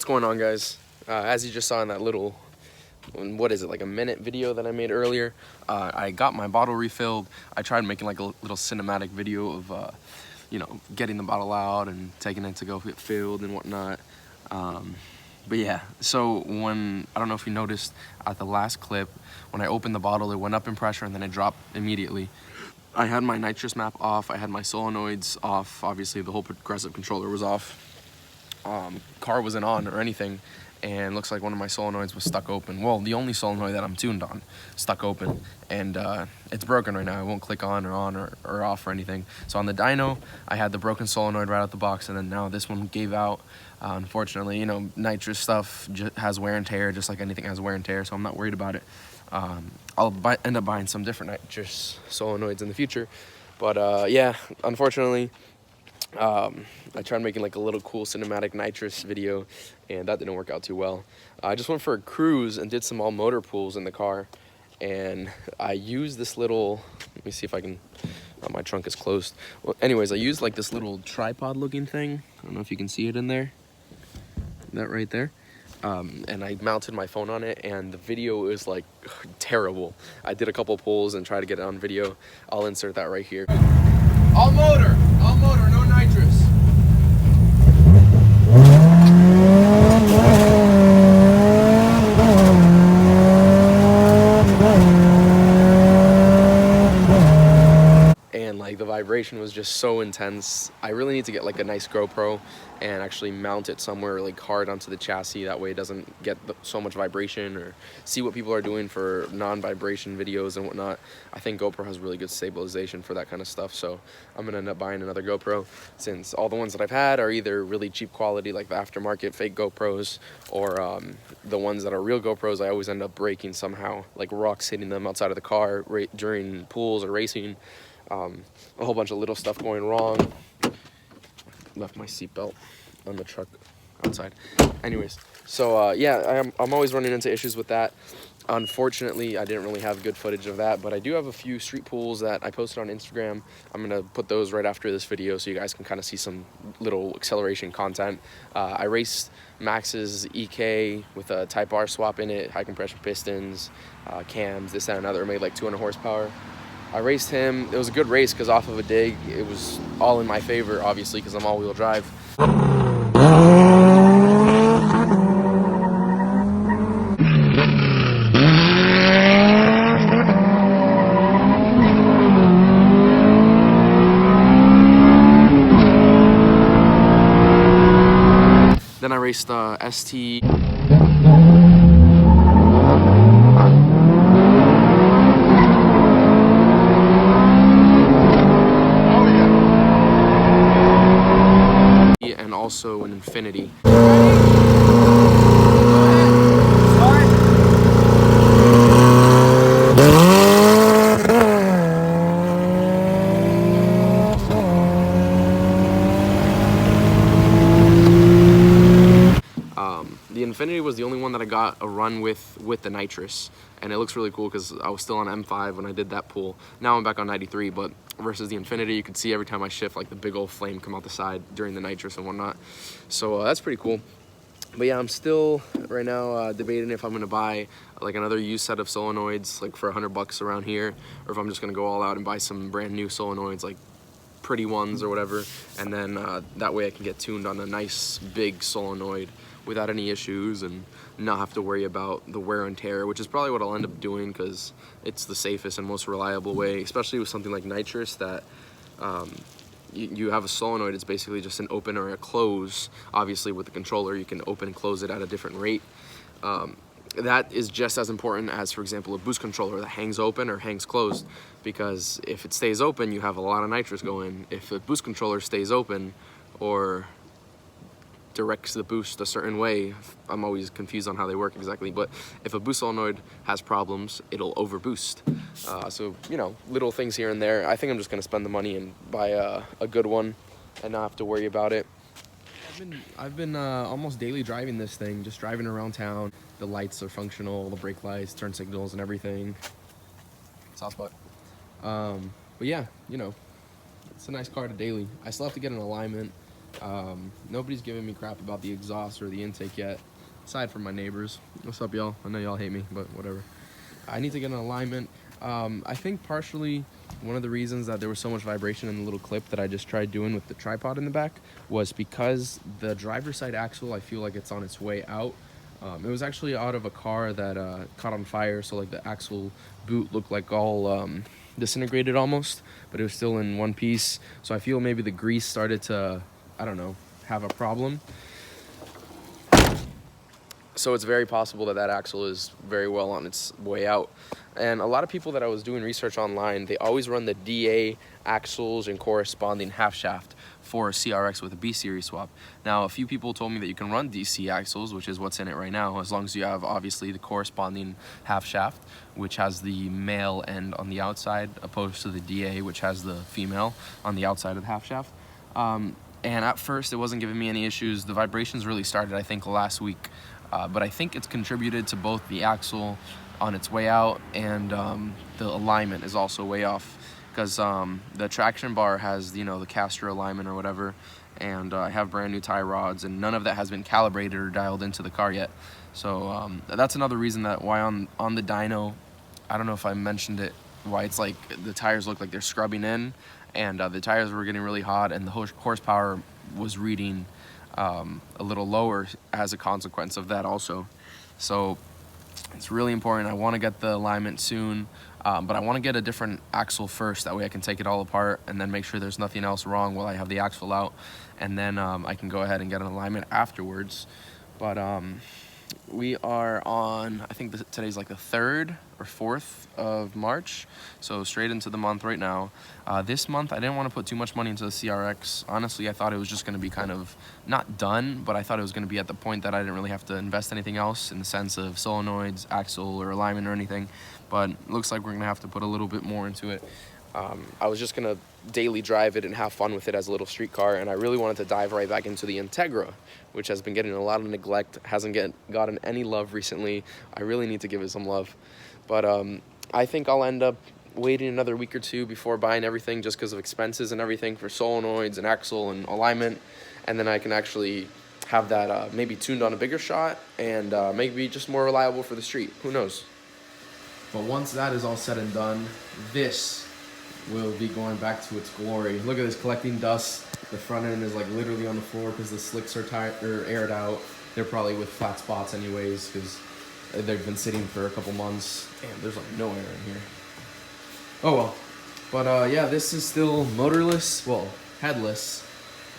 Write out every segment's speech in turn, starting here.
going on, guys? As you just saw in that little, what is it, like a minute video that I made earlier, I got my bottle refilled. I tried making like a little cinematic video of you know, getting the bottle out and taking it to go get filled and whatnot. But yeah, so when, I don't know if you noticed at the last clip, when I opened the bottle, it went up in pressure and then it dropped immediately. I had my nitrous map off, I had my solenoids off, obviously the whole progressive controller was off. Car wasn't on or anything, and looks like one of my solenoids was stuck open. Well, the only solenoid that I'm tuned on, stuck open, and it's broken right now. It won't click on or off or anything. So on the dyno, I had the broken solenoid right out the box, and then now this one gave out. Unfortunately, you know, nitrous stuff has wear and tear, just like anything has wear and tear, so I'm not worried about it. I'll end up buying some different nitrous solenoids in the future, but yeah, unfortunately, I tried making like a little cool cinematic nitrous video, and that didn't work out too well. I just went for a cruise and did some all motor pulls in the car, and I used this little, let me see if I can, oh, my trunk is closed. Well, anyways, I used like this little tripod looking thing. I don't know if you can see it in there, that right there. And I mounted my phone on it, and the video is like terrible. I did a couple pulls and tried to get it on video. I'll insert that right here. All motor, no nitrous. And like the vibration was just so intense. I really need to get like a nice GoPro and actually mount it somewhere like hard onto the chassis. That way it doesn't get so much vibration, or see what people are doing for non-vibration videos and whatnot. I think GoPro has really good stabilization for that kind of stuff. So I'm gonna end up buying another GoPro, since all the ones that I've had are either really cheap quality, like the aftermarket fake GoPros, or the ones that are real GoPros, I always end up breaking somehow, like rocks hitting them outside of the car during pools or racing. A whole bunch of little stuff going wrong. Left my seatbelt on the truck outside. Anyways, so yeah, I'm always running into issues with that. Unfortunately, I didn't really have good footage of that, but I do have a few street pools that I posted on Instagram. I'm gonna put those right after this video so you guys can kind of see some little acceleration content. I raced Max's EK with a Type R swap in it, high compression pistons, cams, this, that, and another. It made like 200 horsepower. I raced him. It was a good race because off of a dig, it was all in my favor, obviously, because I'm all-wheel drive. Then I raced ST. And also an Infinity. The Infinity was the only one that I got a run with the Nitrous, and it looks really cool because I was still on M5 when I did that pull. Now I'm back on 93, but versus the Infinity, you could see every time I shift, like the big old flame come out the side during the Nitrous and whatnot. So that's pretty cool. But yeah, I'm still right now debating if I'm gonna buy like another used set of solenoids, like for $100 around here, or if I'm just gonna go all out and buy some brand new solenoids, like pretty ones or whatever, and then that way I can get tuned on a nice big solenoid without any issues and not have to worry about the wear and tear, which is probably what I'll end up doing because it's the safest and most reliable way, especially with something like Nitrous that you have a solenoid. It's basically just an open or a close. Obviously with the controller you can open and close it at a different rate. That is just as important as, for example, a boost controller that hangs open or hangs closed, because if it stays open you have a lot of nitrous going. If a boost controller stays open or directs the boost a certain way, I'm always confused on how they work exactly, but if a boost solenoid has problems, it'll overboost. So, you know, little things here and there. I think I'm just gonna spend the money and buy a good one and not have to worry about it. I've been almost daily driving this thing, just driving around town. The lights are functional, the brake lights, turn signals, and everything. Soft spot. But yeah, you know, it's a nice car to daily. I still have to get an alignment. Nobody's giving me crap about the exhaust or the intake yet, aside from my neighbors. What's up, y'all? I know y'all hate me, but whatever. I need to get an alignment. I think partially one of the reasons that there was so much vibration in the little clip that I just tried doing with the tripod in the back was because the driver's side axle, I feel like it's on its way out. It was actually out of a car that caught on fire, so like the axle boot looked like all disintegrated almost, but it was still in one piece. So I feel maybe the grease started to, I don't know, have a problem. So it's very possible that that axle is very well on its way out. And a lot of people that I was doing research online, they always run the DA axles and corresponding half shaft for a CRX with a B series swap. Now, a few people told me that you can run DC axles, which is what's in it right now, as long as you have obviously the corresponding half shaft, which has the male end on the outside, opposed to the DA, which has the female on the outside of the half shaft. And at first, it wasn't giving me any issues. The vibrations really started, I think, last week. But I think it's contributed to both the axle on its way out and the alignment is also way off, because the traction bar has, you know, the caster alignment or whatever, and I have brand new tie rods, and none of that has been calibrated or dialed into the car yet. So that's another reason that why on the dyno, I don't know if I mentioned it, why it's like the tires look like they're scrubbing in, and the tires were getting really hot, and the horsepower was reading a little lower as a consequence of that also. So it's really important. I want to get the alignment soon, but I want to get a different axle first. That way I can take it all apart and then make sure there's nothing else wrong while I have the axle out, and then I can go ahead and get an alignment afterwards. But we are on, I think today's like the 3rd or 4th of March, so straight into the month right now. This month, I didn't want to put too much money into the CRX. Honestly, I thought it was just going to be kind of, not done, but I thought it was going to be at the point that I didn't really have to invest anything else in the sense of solenoids, axle, or alignment or anything. But it looks like we're going to have to put a little bit more into it. I was just going to daily drive it and have fun with it as a little street car, and I really wanted to dive right back into the Integra, which has been getting a lot of neglect, hasn't gotten any love recently. I really need to give it some love. But I think I'll end up waiting another week or two before buying everything, just because of expenses and everything for solenoids and axle and alignment, and then I can actually have that maybe tuned on a bigger shot and maybe just more reliable for the street. Who knows? But once that is all said and done, this will be going back to its glory. Look at this, collecting dust. The front end is like literally on the floor because the slicks are aired out. They're probably with flat spots anyways because they've been sitting for a couple months. Damn, there's like no air in here. Oh well. But yeah, this is still motorless, well, headless.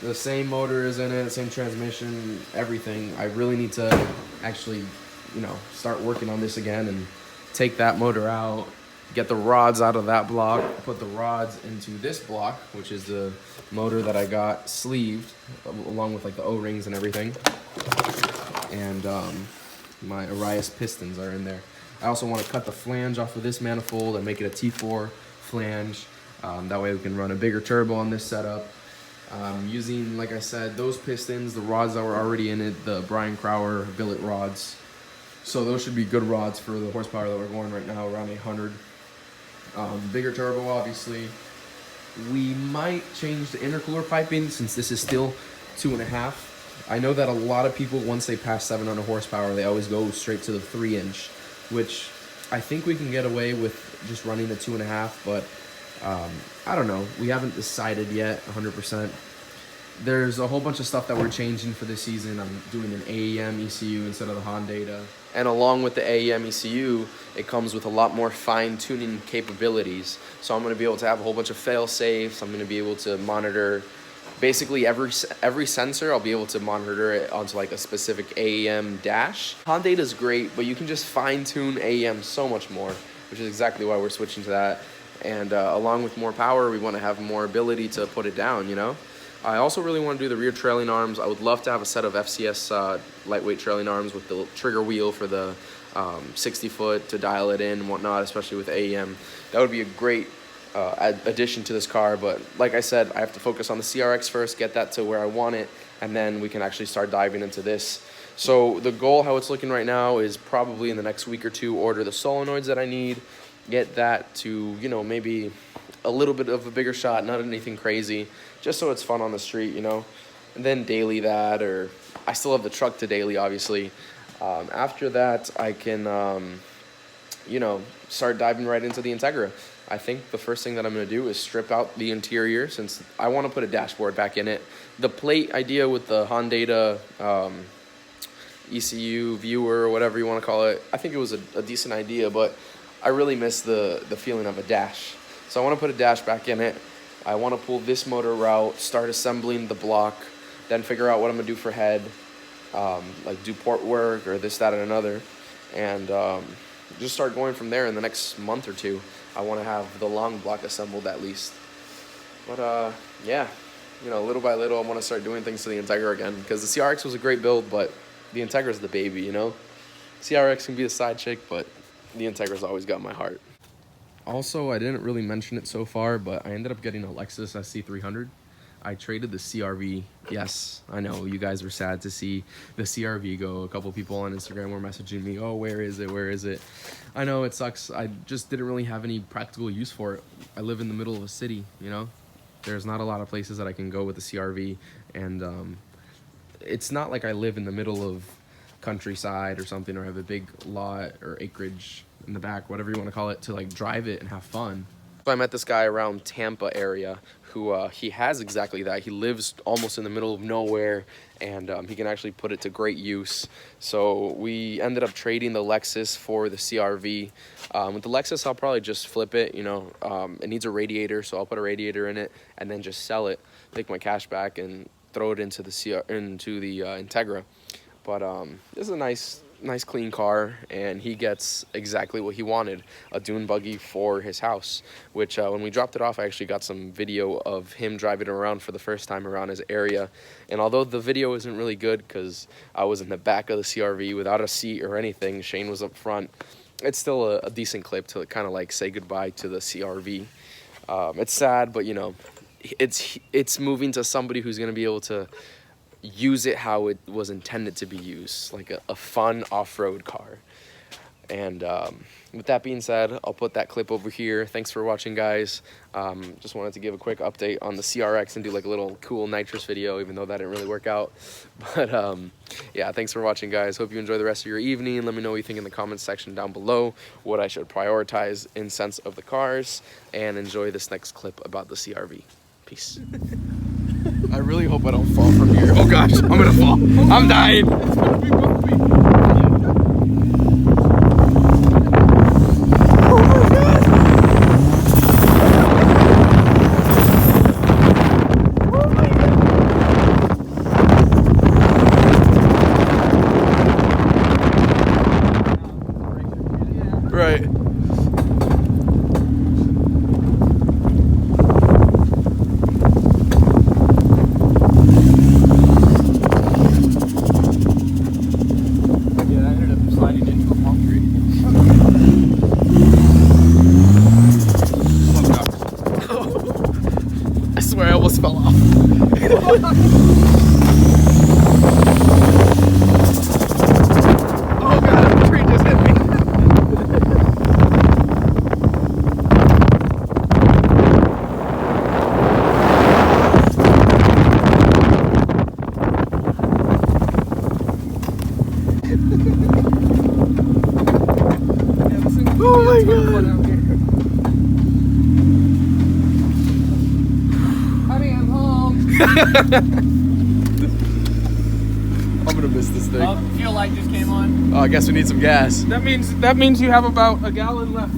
The same motor is in it, same transmission, everything. I really need to actually, you know, start working on this again and take that motor out, get the rods out of that block, put the rods into this block, which is the motor that I got sleeved, along with like the O-rings and everything. And my Arias pistons are in there. I also want to cut the flange off of this manifold and make it a T4 flange. That way we can run a bigger turbo on this setup. Using, like I said, those pistons, the rods that were already in it, the Brian Crower billet rods. So those should be good rods for the horsepower that we're going right now, around 800. Bigger turbo, obviously. We might change the intercooler piping since this is still 2.5. I know that a lot of people, once they pass 700 horsepower, they always go straight to the 3-inch, which I think we can get away with just running the 2.5, but I don't know. We haven't decided yet 100%. There's a whole bunch of stuff that we're changing for this season. I'm doing an AEM ECU instead of the Honda. And along with the AEM ECU, it comes with a lot more fine-tuning capabilities. So I'm going to be able to have a whole bunch of fail-safes. I'm going to be able to monitor basically every sensor. I'll be able to monitor it onto like a specific AEM dash. Honda is great, but you can just fine-tune AEM so much more, which is exactly why we're switching to that. And along with more power, we want to have more ability to put it down, you know? I also really want to do the rear trailing arms. I would love to have a set of FCS lightweight trailing arms with the trigger wheel for the 60-foot to dial it in and whatnot, especially with AEM. That would be a great addition to this car, but like I said, I have to focus on the CRX first, get that to where I want it, and then we can actually start diving into this. So the goal, how it's looking right now, is probably in the next week or two, order the solenoids that I need, get that to, you know, maybe a little bit of a bigger shot, not anything crazy, just so it's fun on the street, you know. and then daily that, or I still have the truck to daily, obviously. After that, I can, you know, start diving right into the Integra. I think the first thing that I'm going to do is strip out the interior, since I want to put a dashboard back in it. The plate idea with the Honda ECU viewer, or whatever you want to call it, I think it was a decent idea, but I really miss the feeling of a dash. So I want to put a dash back in it. I want to pull this motor out, start assembling the block, then figure out what I'm going to do for head, like do port work or this, that, and another, and just start going from there in the next month or two. I want to have the long block assembled at least. But yeah, you know, little by little, I want to start doing things to the Integra again, because the CRX was a great build, but the Integra is the baby, you know? CRX can be a side chick, but the Integra's always got my heart. Also, I didn't really mention it so far, but I ended up getting a Lexus SC300. I traded the CRV. Yes, I know you guys were sad to see the CRV go. A couple people on Instagram were messaging me, oh, where is it? Where is it? I know it sucks. I just didn't really have any practical use for it. I live in the middle of a city, you know? There's not a lot of places that I can go with the CRV, and it's not like I live in the middle of countryside or something, or have a big lot or acreage in the back, whatever you want to call it, to like drive it and have fun. So I met this guy around Tampa area who he has exactly that. He lives almost in the middle of nowhere, and he can actually put it to great use. So we ended up trading the Lexus for the CRV. With the Lexus, I'll probably just flip it, you know. It needs a radiator, so I'll put a radiator in it and then just sell it, take my cash back, and throw it into the Integra. But this is a nice clean car, and he gets exactly what he wanted, a dune buggy for his house, which when we dropped it off, I actually got some video of him driving around for the first time around his area. And although the video isn't really good because I was in the back of the CRV without a seat or anything, Shane was up front, it's still a decent clip to kind of like say goodbye to the CRV. It's sad, but you know, it's moving to somebody who's going to be able to use it how it was intended to be used, like a fun off-road car. And with that being said, I'll put that clip over here. Thanks for watching, guys. Just wanted to give a quick update on the CRX and do like a little cool nitrous video, even though that didn't really work out. But yeah, thanks for watching, guys. Hope you enjoy the rest of your evening. Let me know what you think in the comments section down below, what I should prioritize in sense of the cars, and enjoy this next clip about the CRV. Peace. I really hope I don't fall from here. Oh gosh, I'm gonna fall. I'm dying. It's gonna be bumpy. Oh my god. Oh my god. Right. I swear I almost fell off. Oh god, the tree just hit me. Oh my god. I'm gonna miss this thing. Fuel light just came on. Oh, I guess we need some gas. That means you have about a gallon left.